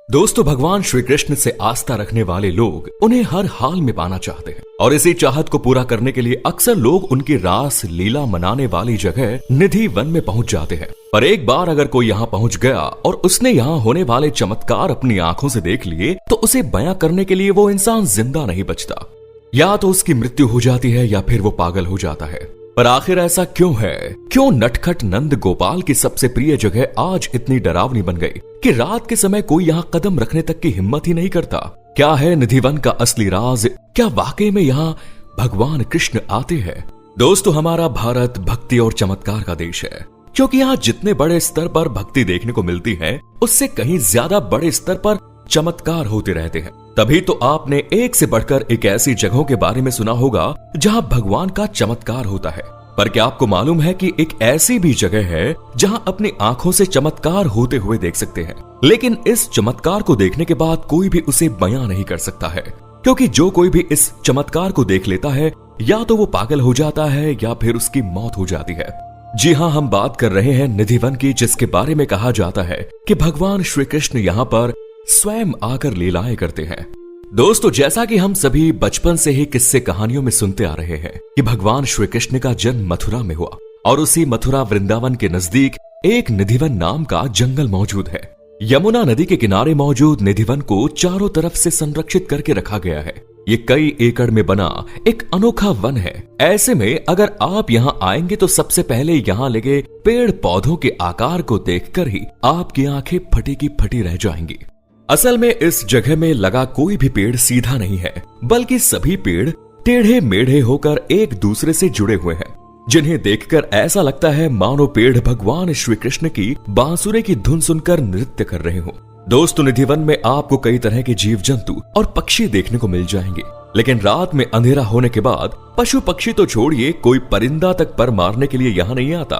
दोस्तों, भगवान श्री कृष्ण से आस्था रखने वाले लोग उन्हें हर हाल में पाना चाहते हैं और इसी चाहत को पूरा करने के लिए अक्सर लोग उनकी रास लीला मनाने वाली जगह निधि वन में पहुंच जाते हैं। पर एक बार अगर कोई यहाँ पहुंच गया और उसने यहाँ होने वाले चमत्कार अपनी आंखों से देख लिए तो उसे बयां करने के लिए वो इंसान जिंदा नहीं बचता। या तो उसकी मृत्यु हो जाती है या फिर वो पागल हो जाता है। पर आखिर ऐसा क्यों है? क्यों नटखट नंद गोपाल की सबसे प्रिय जगह आज इतनी डरावनी बन गई कि रात के समय कोई यहाँ कदम रखने तक की हिम्मत ही नहीं करता? क्या है निधिवन का असली राज? क्या वाकई में यहाँ भगवान कृष्ण आते हैं? दोस्तों, हमारा भारत भक्ति और चमत्कार का देश है, क्योंकि यहाँ जितने बड़े स्तर पर भक्ति देखने को मिलती है उससे कहीं ज्यादा बड़े स्तर पर चमत्कार होते रहते हैं। तभी तो आपने एक से बढ़कर एक ऐसी जगहों के बारे में सुना होगा जहां भगवान का चमत्कार होता है। पर क्या आपको मालूम है कि एक ऐसी भी जगह है जहां अपनी आंखों से चमत्कार होते हुए देख सकते हैं, लेकिन इस चमत्कार को देखने के बाद कोई भी उसे बयां नहीं कर सकता है, क्योंकि जो कोई भी इस चमत्कार को देख लेता है या तो वो पागल हो जाता है या फिर उसकी मौत हो जाती है। जी हाँ, हम बात कर रहे हैं निधिवन की, जिसके बारे में कहा जाता है कि भगवान श्री कृष्ण यहाँ पर स्वयं आकर लीलाएं करते हैं। दोस्तों, जैसा कि हम सभी बचपन से ही किस्से कहानियों में सुनते आ रहे हैं कि भगवान श्री कृष्ण का जन्म मथुरा में हुआ और उसी मथुरा वृंदावन के नजदीक एक निधिवन नाम का जंगल मौजूद है। यमुना नदी के किनारे मौजूद निधिवन को चारों तरफ से संरक्षित करके रखा गया है। ये कई एकड़ में बना एक अनोखा वन है। ऐसे में अगर आप यहाँ आएंगे तो सबसे पहले यहाँ लगे पेड़ पौधों के आकार को देखकर ही आपकी आंखें फटी की फटी रह जाएंगी। असल में इस जगह में लगा कोई भी पेड़ सीधा नहीं है, बल्कि सभी पेड़ टेढ़े मेढ़े होकर एक दूसरे से जुड़े हुए हैं, जिन्हें देखकर ऐसा लगता है मानो पेड़ भगवान श्री कृष्ण की बांसुरी की धुन सुनकर नृत्य कर रहे हो। दोस्तों, निधिवन में आपको कई तरह के जीव जंतु और पक्षी देखने को मिल जाएंगे, लेकिन रात में अंधेरा होने के बाद पशु पक्षी तो छोड़िए, कोई परिंदा तक पर मारने के लिए यहाँ नहीं आता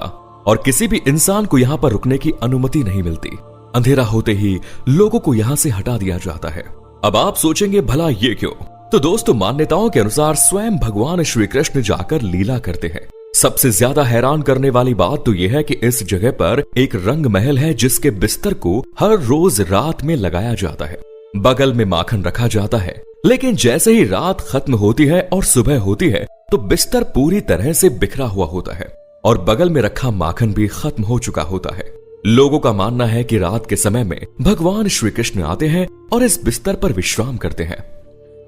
और किसी भी इंसान को यहाँ पर रुकने की अनुमति नहीं मिलती। अंधेरा होते ही लोगों को यहाँ से हटा दिया जाता है। अब आप सोचेंगे भला ये क्यों? तो दोस्तों, मान्यताओं के अनुसार स्वयं भगवान श्री कृष्ण जाकर लीला करते हैं। सबसे ज्यादा हैरान करने वाली बात तो यह है कि इस जगह पर एक रंग महल है, जिसके बिस्तर को हर रोज रात में लगाया जाता है। बगल में माखन रखा जाता है, लेकिन जैसे ही रात खत्म होती है और सुबह होती है तो बिस्तर पूरी तरह से बिखरा हुआ होता है और बगल में रखा माखन भी खत्म हो चुका होता है। लोगों का मानना है कि रात के समय में भगवान श्री कृष्ण आते हैं और इस बिस्तर पर विश्राम करते हैं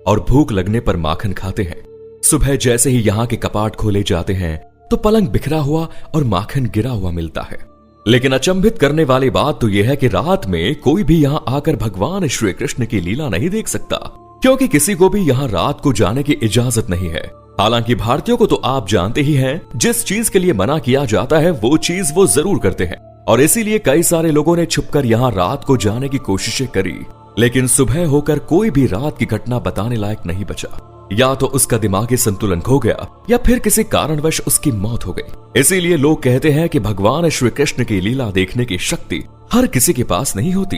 और भूख लगने पर माखन खाते हैं। सुबह जैसे ही यहाँ के कपाट खोले जाते हैं तो पलंग बिखरा हुआ और माखन गिरा हुआ मिलता है। लेकिन अचंभित करने वाली बात तो यह है कि रात में कोई भी यहाँ आकर भगवान श्री कृष्ण की लीला नहीं देख सकता, क्योंकि किसी को भी यहाँ रात को जाने की इजाजत नहीं है। हालांकि भारतीयों को तो आप जानते ही हैं, जिस चीज के लिए मना किया जाता है वो चीज वो जरूर करते हैं, और इसीलिए कई सारे लोगों ने छुपकर यहाँ रात को जाने की कोशिशें करी, लेकिन सुबह होकर कोई भी रात की घटना बताने लायक नहीं बचा। या तो उसका दिमागी संतुलन खो गया या फिर किसी कारणवश उसकी मौत हो गई। इसीलिए लोग कहते हैं कि भगवान श्री कृष्ण की लीला देखने की शक्ति हर किसी के पास नहीं होती।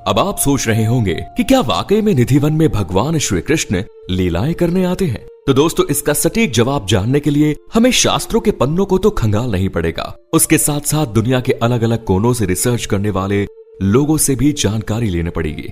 अब आप सोच रहे होंगे कि क्या वाकई में निधिवन में भगवान श्री कृष्ण लीलाएं करने आते हैं? तो दोस्तों, इसका सटीक जवाब जानने के लिए हमें शास्त्रों के पन्नों को तो खंगाल नहीं पड़ेगा, उसके साथ साथ दुनिया के अलग अलग कोनों से रिसर्च करने वाले लोगों से भी जानकारी लेनी पड़ेगी।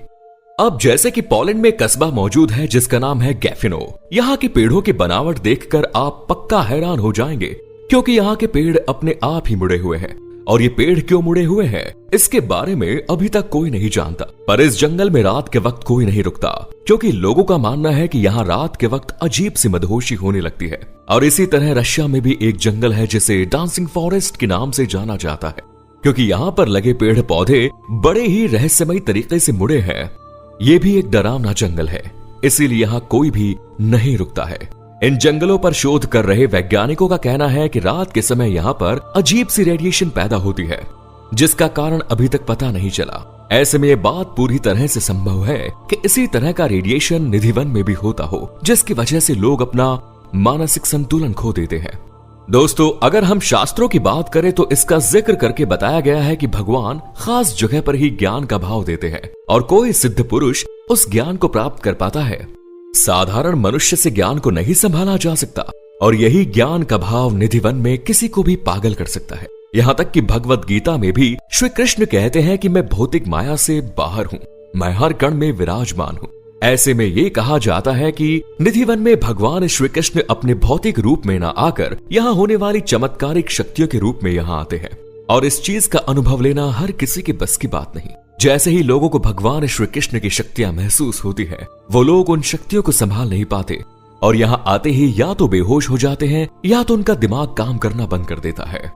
अब जैसे कि पोलैंड में कस्बा मौजूद है जिसका नाम है गैफिनो। यहाँ के पेड़ों की बनावट देखकर आप पक्का हैरान हो जाएंगे, क्योंकि यहाँ के पेड़ अपने आप ही मुड़े हुए हैं और ये पेड़ क्यों मुड़े हुए हैं इसके बारे में अभी तक कोई नहीं जानता। पर इस जंगल में रात के वक्त कोई नहीं रुकता, क्योंकि लोगों का मानना है कि यहाँ रात के वक्त अजीब सी मदहोशी होने लगती है। और इसी तरह रशिया में भी एक जंगल है जिसे डांसिंग फॉरेस्ट के नाम से जाना जाता है, क्योंकि यहाँ पर लगे पेड़ पौधे बड़े ही रहस्यमयी तरीके से मुड़े हैं। ये भी एक डरावना जंगल है, इसीलिए यहाँ कोई भी नहीं रुकता है। इन जंगलों पर शोध कर रहे वैज्ञानिकों का कहना है कि रात के समय यहाँ पर अजीब सी रेडिएशन पैदा होती है, जिसका कारण अभी तक पता नहीं चला। ऐसे में ये बात पूरी तरह से संभव है कि इसी तरह का रेडिएशन निधिवन में भी होता हो, जिसकी वजह से लोग अपना मानसिक संतुलन खो देते हैं। दोस्तों, अगर हम शास्त्रों की बात करें तो इसका जिक्र करके बताया गया है कि भगवान खास जगह पर ही ज्ञान का भाव देते हैं और कोई सिद्ध पुरुष उस ज्ञान को प्राप्त कर पाता है। साधारण मनुष्य से ज्ञान को नहीं संभाला जा सकता और यही ज्ञान का भाव निधिवन में किसी को भी पागल कर सकता है। यहाँ तक कि भगवत गीता में भी श्री कृष्ण कहते हैं कि मैं भौतिक माया से बाहर हूँ मैं हर कण में विराजमान हूँ। ऐसे में ये कहा जाता है कि निधिवन में भगवान श्री कृष्ण अपने भौतिक रूप में न आकर यहाँ होने वाली चमत्कारिक शक्तियों के रूप में यहाँ आते हैं, और इस चीज का अनुभव लेना हर किसी के बस की बात नहीं। जैसे ही लोगों को भगवान श्री कृष्ण की शक्तियां महसूस होती है, वो लोग उन शक्तियों को संभाल नहीं पाते और यहाँ आते ही या तो बेहोश हो जाते हैं या तो उनका दिमाग काम करना बंद कर देता है।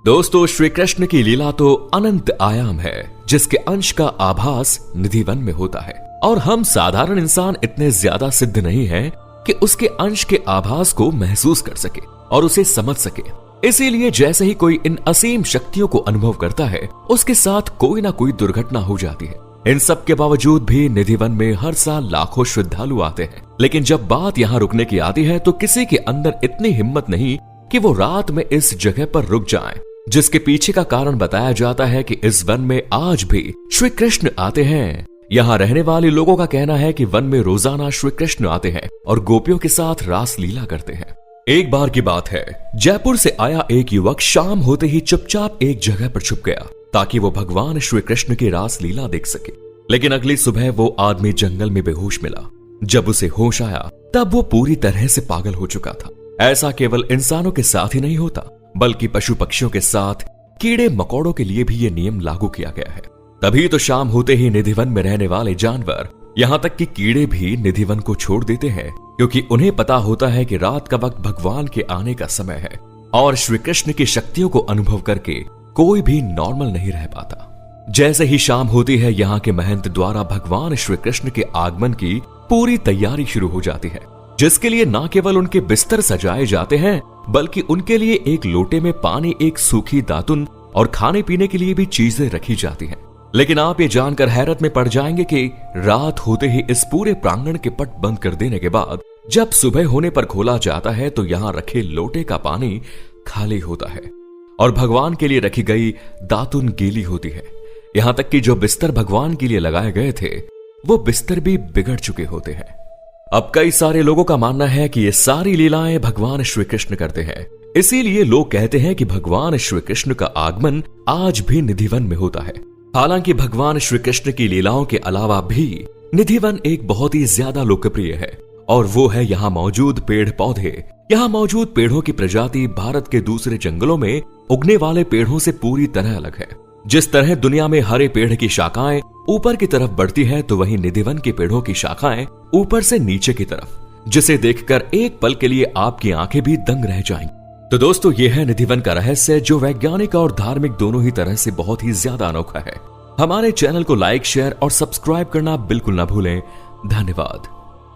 दोस्तों, श्री कृष्ण की लीला तो अनंत आयाम है, जिसके अंश का आभास निधिवन में होता है, और हम साधारण इंसान इतने ज्यादा सिद्ध नहीं हैं कि उसके अंश के आभास को महसूस कर सके और उसे समझ सके। इसीलिए जैसे ही कोई इन असीम शक्तियों को अनुभव करता है, उसके साथ कोई ना कोई दुर्घटना हो जाती है। इन सब के बावजूद भी निधिवन में हर साल लाखों श्रद्धालु आते हैं, लेकिन जब बात यहाँ रुकने की आती है तो किसी के अंदर इतनी हिम्मत नहीं कि वो रात में इस जगह पर रुक जाएं, जिसके पीछे का कारण बताया जाता है कि इस वन में आज भी श्री कृष्ण आते हैं। यहाँ रहने वाले लोगों का कहना है कि वन में रोजाना श्री कृष्ण आते हैं और गोपियों के साथ रास लीला करते हैं। एक बार की बात है, जयपुर से आया एक युवक शाम होते ही चुपचाप एक जगह पर छुप गया ताकि वो भगवान श्री कृष्ण की रास लीला देख सके। लेकिन अगली सुबह वो आदमी जंगल में बेहोश मिला। जब उसे होश आया तब वो पूरी तरह से पागल हो चुका था। ऐसा केवल इंसानों के साथ ही नहीं होता, बल्कि पशु पक्षियों के साथ, कीड़े मकोड़ों के लिए भी ये नियम लागू किया गया है। तभी तो शाम होते ही निधिवन में रहने वाले जानवर, यहाँ तक कि कीड़े भी निधिवन को छोड़ देते हैं, क्योंकि उन्हें पता होता है कि रात का वक्त भगवान के आने का समय है और श्री कृष्ण की शक्तियों को अनुभव करके कोई भी नॉर्मल नहीं रह पाता। जैसे ही शाम होती है, यहाँ के महंत द्वारा भगवान श्री कृष्ण के आगमन की पूरी तैयारी शुरू हो जाती है, जिसके लिए न केवल उनके बिस्तर सजाए जाते हैं, बल्कि उनके लिए एक लोटे में पानी, एक सूखी दातुन और खाने पीने के लिए भी चीजें रखी जाती हैं। लेकिन आप ये जानकर हैरत में पड़ जाएंगे कि रात होते ही इस पूरे प्रांगण के पट बंद कर देने के बाद जब सुबह होने पर खोला जाता है तो यहाँ रखे लोटे का पानी खाली होता है और भगवान के लिए रखी गई दातुन गीली होती है। यहाँ तक कि जो बिस्तर भगवान के लिए लगाए गए थे, वो बिस्तर भी बिगड़ चुके होते हैं। अब कई सारे लोगों का मानना है कि ये सारी लीलाएं भगवान श्री कृष्ण करते हैं, इसीलिए लोग कहते हैं कि भगवान श्री कृष्ण का आगमन आज भी निधिवन में होता है। हालांकि भगवान श्री कृष्ण की लीलाओं के अलावा भी निधिवन एक बहुत ही ज्यादा लोकप्रिय है, और वो है यहाँ मौजूद पेड़ पौधे। यहाँ मौजूद पेड़ों की प्रजाति भारत के दूसरे जंगलों में उगने वाले पेड़ों से पूरी तरह अलग है। जिस तरह दुनिया में हरे पेड़ की शाखाएं ऊपर की तरफ बढ़ती है, तो वहीं निधिवन के पेड़ों की शाखाएं ऊपर से नीचे की तरफ, जिसे देखकर एक पल के लिए आपकी आंखें भी दंग रह जाएंगी। तो दोस्तों, ये है निधिवन का रहस्य, जो वैज्ञानिक और धार्मिक दोनों ही तरह से बहुत ही ज्यादा अनोखा है। हमारे चैनल को लाइक, शेयर और सब्सक्राइब करना बिल्कुल ना भूलें। धन्यवाद।